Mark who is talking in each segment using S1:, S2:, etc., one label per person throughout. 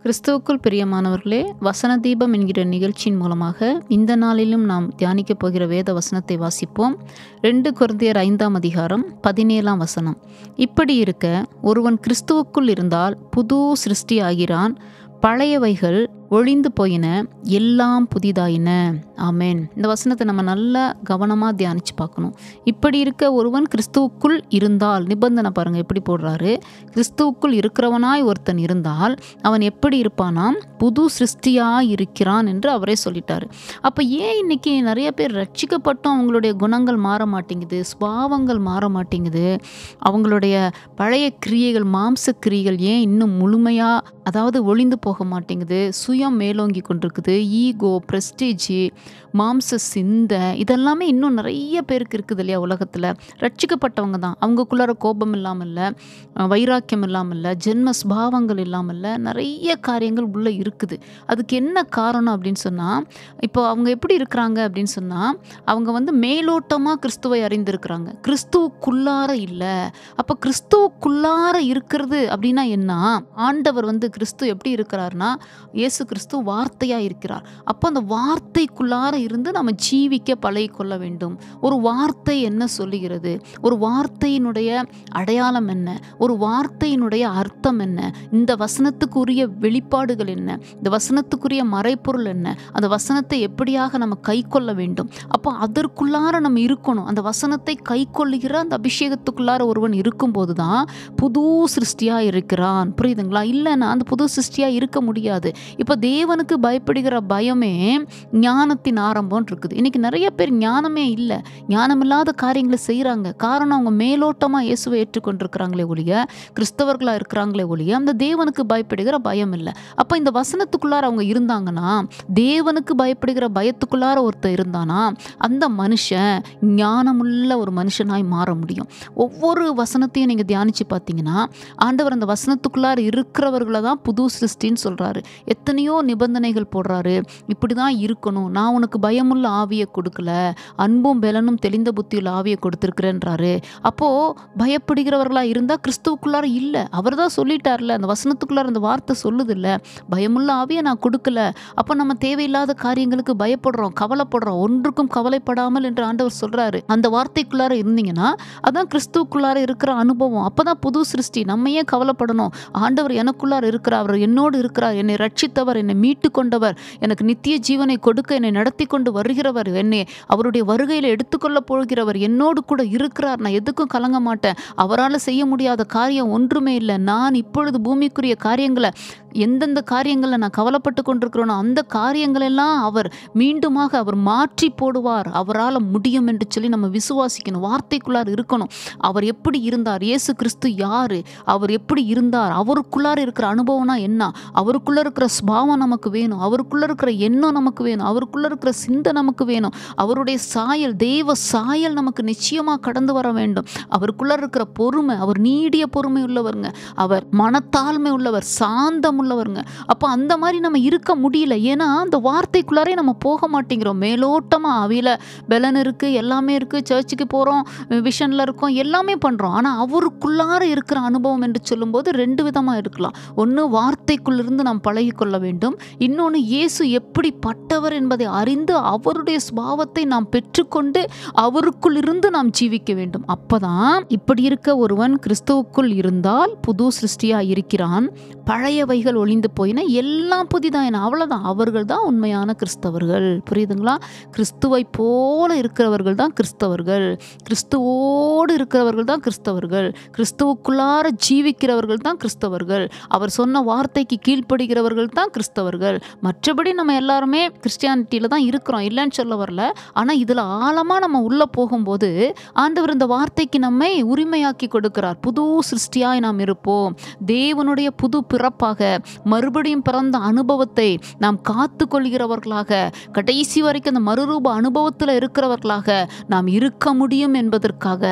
S1: கிறிஸ்துவுக்குள் பிரியமானவர்களே, வசன தீபம் என்கிற நிகழ்ச்சியின் மூலமாக இந்த நாளிலும் நாம் தியானிக்கப் போகிற வேத வசனத்தை வாசிப்போம். 2 கொரிந்தியர் 5ஆம் அதிகாரம் 17ஆம் வசனம். இப்படி இருக்க, ஒருவன் கிறிஸ்துவுக்குள் இருந்தால் புது சிருஷ்டி ஆகிறான், பழையவைகள் ஒழிந்து போயின, எல்லாம் புதிதாயின. ஆமென். இந்த வசனத்தை நம்ம நல்லா கவனமாக தியானித்து பார்க்கணும். இப்படி இருக்க, ஒருவன் கிறிஸ்துவுக்குள் இருந்தால், நிபந்தனை பாருங்கள் எப்படி போடுறாரு. கிறிஸ்துவுக்குள் இருக்கிறவனாய் ஒருத்தன் இருந்தால் அவன் எப்படி இருப்பானாம்? புது சிருஷ்டியாக இருக்கிறான் என்று அவரே சொல்லிட்டாரு. அப்போ ஏன் இன்னைக்கு நிறைய பேர் ரட்சிக்கப்பட்டும் அவங்களுடைய குணங்கள் மாற மாட்டேங்குது, சுபாவங்கள் மாற மாட்டேங்குது, அவங்களுடைய பழைய கிரியைகள், மாம்ச கிரியைகள் ஏன் இன்னும் முழுமையாக, அதாவது ஒளிந்து போக மாட்டேங்குது? சுயம் மேலோங்கி கொண்டிருக்குது. ஈகோ, பிரஸ்டீஜ், மாம்ச சிந்தை, இதெல்லாமே இன்னும் நிறைய பேருக்கு இருக்குது இல்லையா உலகத்தில். ரட்சிக்கப்பட்டவங்க தான், அவங்களுக்குள்ளார கோபம் இல்லாமல் இல்லை, வைராக்கியம் இல்லாமல் இல்லை, ஜென்ம ஸ்பாவங்கள் இல்லாமல் இல்லை, நிறைய காரியங்கள் உள்ளே இருக்குது. அதுக்கு என்ன காரணம் அப்படின்னு சொன்னால், இப்போ அவங்க எப்படி இருக்கிறாங்க அப்படின்னு சொன்னால், அவங்க மேலோட்டமாக கிறிஸ்துவை அறிந்திருக்கிறாங்க, கிறிஸ்துவுக்குள்ளார இல்லை. அப்போ கிறிஸ்துவுக்குள்ளார இருக்கிறது அப்படின்னா என்ன? ஆண்டவர் கிறிஸ்து எப்படி இருக்கிறார்னா, இயேசு கிறிஸ்து வார்த்தையாக இருக்கிறார். அப்போ அந்த வார்த்தைக்குள்ளார இருந்து நம்ம ஜீவிக்க பழகி கொள்ள வேண்டும். ஒரு வார்த்தை என்ன சொல்லுகிறது? ஒரு வார்த்தையினுடைய அடையாளம் என்ன? ஒரு வார்த்தையினுடைய அர்த்தம் என்ன? இந்த வசனத்துக்குரிய வெளிப்பாடுகள் என்ன? இந்த வசனத்துக்குரிய மறைப்பொருள் என்ன? அந்த வசனத்தை எப்படியாக நம்ம கை கொள்ள வேண்டும்? அப்போ அதற்குள்ளார நம்ம இருக்கணும். அந்த வசனத்தை கை கொள்ளுகிற அந்த அபிஷேகத்துக்குள்ளார ஒருவன் இருக்கும்போது தான் புது சிருஷ்டியாக இருக்கிறான். புரியுதுங்களா? இல்லைன்னா அந்த புது சிருஷ்டியாக இருக்க முடியாது. இப்போ தேவனுக்கு பயப்படுகிற பயமே ஞானத்தின் ஆரம்பம் இருக்குது. இன்னைக்கு நிறைய பேர் ஞானமே இல்லை, ஞானமில்லாத காரியங்களை செய்கிறாங்க. காரணம், அவங்க மேலோட்டமாக இயேசுவை ஏற்றுக்கொண்டிருக்கிறாங்களே ஒழிய, கிறிஸ்தவர்களாக இருக்கிறாங்களே ஒழிய, அந்த தேவனுக்கு பயப்படுகிற பயம் இல்லை. அப்போ இந்த வசனத்துக்குள்ளார அவங்க இருந்தாங்கன்னா, தேவனுக்கு பயப்படுகிற பயத்துக்குள்ளார ஒருத்தர் இருந்தானா, அந்த மனுஷன் ஞானமுள்ள ஒரு மனுஷனாய் மாற முடியும். ஒவ்வொரு வசனத்தையும் நீங்கள் தியானித்து பார்த்தீங்கன்னா, ஆண்டவர் அந்த வசனத்துக்குள்ளார இருக்கிறவர்களை தான் புது சிருஷ்டின்னு சொல்கிறாரு. எத்தனையோ நிபந்தனைகள் போடுறாரு. இப்படி தான் இருக்கணும், நான் உனக்கு பயமுள்ள ஆவியை கொடுக்கல, அன்பும் பெலனும் தெளிந்த புத்தியுள்ள ஆவியை கொடுத்துருக்கிறேன்றாரு. அப்போது பயப்படுகிறவர்களாக இருந்தால் கிறிஸ்துவுக்குள்ளார இல்லை. அவர் தான் சொல்லிட்டார்ல, அந்த வசனத்துக்குள்ளார அந்த வார்த்தை சொல்லுது இல்லை, பயமுள்ள ஆவியை நான் கொடுக்கல. அப்போ நம்ம தேவையில்லாத காரியங்களுக்கு பயப்படுறோம், கவலைப்படுறோம். ஒன்றுக்கும் கவலைப்படாமல் என்று ஆண்டவர் சொல்கிறாரு. அந்த வார்த்தைக்குள்ளார இருந்தீங்கன்னா அதான் கிறிஸ்துவுக்குள்ளார இருக்கிற அனுபவம். அப்போ தான் புது சிருஷ்டி. நம்ம ஏன் கவலைப்படணும்? ஆண்டவர் எனக்குள்ளார இருக்கிறார், அவர் என்னோடு இருக்கிறார், என்னை ரட்சித்தவர், என்னை மீட்டு கொண்டவர், எனக்கு நித்திய ஜீவனை கொடுக்க என்னை நடத்தி கொண்டு வருகிறவர், என்னை அவருடைய வருகையில் எடுத்துக்கொள்ள போகிறவர் என்னோடு கூட இருக்கிறார். நான் எதுக்கும் கலங்க மாட்டேன். அவரால் செய்ய முடியாத காரியம் ஒன்றுமே இல்லை. நான் இப்பொழுது பூமிக்குரிய காரியங்களை, எந்தெந்த காரியங்களில் நான் கவலைப்பட்டு கொண்டிருக்கிறோனோ அந்த காரியங்களெல்லாம் அவர் மீண்டுமாக அவர் மாற்றி போடுவார். அவரால் முடியும் என்று சொல்லி நம்ம விசுவாசிக்கணும். வார்த்தைக்குள்ளார் இருக்கணும். அவர் எப்படி இருந்தார்? இயேசு கிறிஸ்து யாரு? அவர் எப்படி இருந்தார்? அவருக்குள்ளார இருக்கிற அனுபவம்னா என்ன? அவருக்குள்ள இருக்கிற ஸ்பாவம் நமக்கு வேணும், அவருக்குள்ள இருக்கிற எண்ணம் நமக்கு வேணும், அவருக்குள்ள இருக்கிற சிந்தை நமக்கு வேணும், அவருடைய சாயல், தெய்வ சாயல் நமக்கு நிச்சயமாக கடந்து வர வேண்டும். அவருக்குள்ள இருக்கிற பொறுமை, அவர் நீடிய பொறுமை உள்ளவருங்க, அவர் மனத்தாழ்மை உள்ளவர், சாந்தம் உள்ளவருங்க. அப்போ அந்த மாதிரி நம்ம இருக்க முடியல. ஏன்னா அந்த வார்த்தைக்குள்ளாரே நம்ம போக மாட்டேங்கிறோம். மேலோட்டமாக அவையில் பெலன் இருக்குது, எல்லாமே இருக்குது, சர்ச்சுக்கு போகிறோம், விஷனில் இருக்கோம், எல்லாமே பண்ணுறோம். ஆனால் அவருக்குள்ளார இருக்கிற அனுபவம் என்று சொல்லும்போது 2 விதமாக இருக்கலாம். ஒன்று, வார்த்தைக்குள்ளிருந்து நாம் பழகி கொள்ள வேண்டும். இன்னொன்று, இயேசு எப்படிப்பட்டவர் என்பதை அறிந்து அவருடைய சுபாவத்தை நாம் பெற்றுக்கொண்டு அவருக்குள் இருந்து நாம் ஜீவிக்க வேண்டும். அப்பதான் இப்படி இருக்க, ஒருவன் கிறிஸ்துவுக்குள் இருந்தால் புது சிருஷ்டியாக இருக்கிறான், பழையவைகள் ஒழிந்து போயின, எல்லாம் புதிதாயின. அவ்வளோதான். அவர்கள் தான் உண்மையான கிறிஸ்தவர்கள். புரியுதுங்களா? கிறிஸ்துவை போல இருக்கிறவர்கள் தான் கிறிஸ்தவர்கள், கிறிஸ்துவோடு இருக்கிறவர்கள் தான் கிறிஸ்தவர்கள், கிறிஸ்துவுக்குள்ளார ஜீவிக்கிறவர்கள் தான் கிறிஸ்தவர்கள், அவர் சொன்ன வார்த்தைக்கு கீழ்ப்படுகிறவர்கள் தான் கிறிஸ்தவர்கள். மற்றபடி நம்ம எல்லாருமே கிறிஸ்டியானிட்டியில் தான் இருக்கிறோம், இல்லைன்னு சொல்ல வரல. ஆனால் இதில் ஆழமாக நம்ம உள்ளே போகும்போது ஆண்டவர் இந்த வார்த்தைக்கு நம்மை உரிமையாக்கி கொடுக்கிறார். புது சிருஷ்டியாய் நாம் இருப்போம். தேவனுடைய புது பிறப்பாக, மறுபடியும் பிறந்த அனுபவத்தை நாம் காத்து கொள்கிறவர்களாக, கடைசி வரைக்கும் அந்த மறுரூப அனுபவத்தில் இருக்கிறவர்களாக நாம் இருக்க முடியும் என்பதற்காக.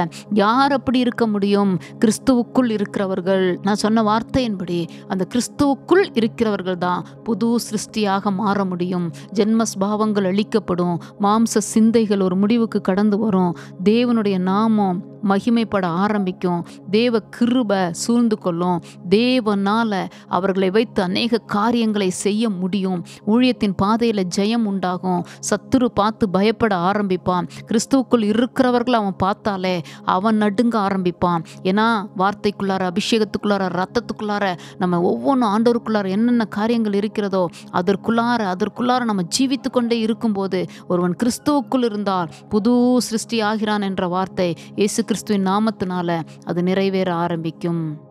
S1: யார் அப்படி இருக்க முடியும்? கிறிஸ்துவுக்குள் இருக்கிறவர்கள். நான் சொன்ன வார்த்தையின்படி அந்த கிறிஸ்துவுக்குள் இருக்கிறவர்கள் தான் புது சிருஷ்டியாக மாற முடியும். ஜென்மஸ்பாவங்கள் அழிக்கப்படும், மாம்ச சிந்தைகள் ஒரு முடிவுக்கு கடந்து வரும், தேவனுடைய நாமம் மகிமைப்பட ஆரம்பிக்கும், தேவ கிருபை சூழ்ந்து கொள்ளும், தேவனால அவர்களை வைத்து அநேக காரியங்களை செய்ய முடியும். ஊழியத்தின் பாதையில் ஜெயம் உண்டாகும். சத்துரு பார்த்து பயப்பட ஆரம்பிப்பான். கிறிஸ்துவுக்குள் இருக்கிறவர்கள் அவன் பார்த்தாலே அவன் நடுங்க ஆரம்பிப்பான். ஏன்னா வார்த்தைக்குள்ளார, அபிஷேகத்துக்குள்ளார, ரத்தத்துக்குள்ளார நம்ம ஒவ்வொன்றும் ஆண்டவருக்குள்ளார என்னென்ன காரியங்கள் இருக்கிறதோ அதற்குள்ளார நம்ம ஜீவித்து கொண்டே இருக்கும்போது ஒருவன் கிறிஸ்துவுக்குள் இருந்தால் புது சிருஷ்டி ஆகிறான் என்ற வார்த்தை இயேசு கிறிஸ்துவின் நாமத்தினால அது நிறைவேற ஆரம்பிக்கும்.